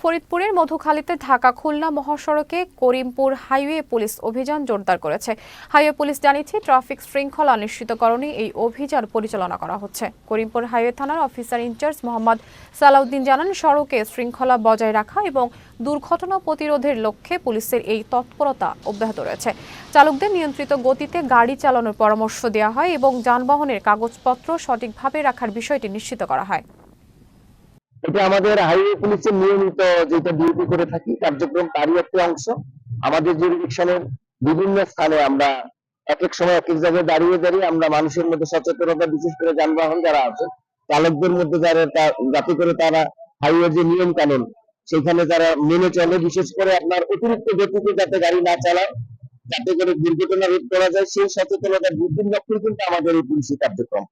ফরিদপুরের মধুখালীতে ঢাকা খুলনা মহাসড়কে Karimpur highway police অভিযান জোরদার করেছে। হাইওয়ে পুলিশ জানিয়েছে, ট্রাফিক শৃঙ্খলা নিশ্চিতকরণে এই অভিযান পরিচালনা করা হচ্ছে। করিমপুর হাইওয়ে থানার অফিসার ইনচার্জ মোহাম্মদ সালাউদ্দিন জানান, সড়কে শৃঙ্খলা বজায় রাখা এবং দুর্ঘটনা প্রতিরোধের লক্ষ্যে পুলিশের এই তৎপরতা অব্যাহত রয়েছে। চালকদের নিয়ন্ত্রিত গতিতে গাড়ি চালানোর পরামর্শ দেওয়া হয় এবং যানবাহনের কাগজপত্র সঠিকভাবে রাখার বিষয়টি নিশ্চিত করা হয়। এটা আমাদের হাইওয়ে পুলিশের নিয়মিত যেটা ডিউটি করে থাকি কার্যক্রম তারই একটি অংশ। আমাদের জুরিডিকশনের বিভিন্ন স্থানে আমরা এক এক সময় এক এক জায়গায় দাঁড়িয়ে দাঁড়িয়ে আমরা মানুষের মধ্যে সচেতনতা, বিশেষ করে যানবাহন যারা আছে চালকদের মধ্যে যাতে করে তারা হাইওয়ে যে নিয়ম কানুন সেখানে তারা মেনে চলে, বিশেষ করে আপনার অতিরিক্ত গতিতে যাতে গাড়ি না চালায়, যাতে করে দুর্ঘটনা রোধ করা যায় সেই সচেতনতা বৃদ্ধির লক্ষ্যে কিন্তু আমাদের এই পুলিশি কার্যক্রম।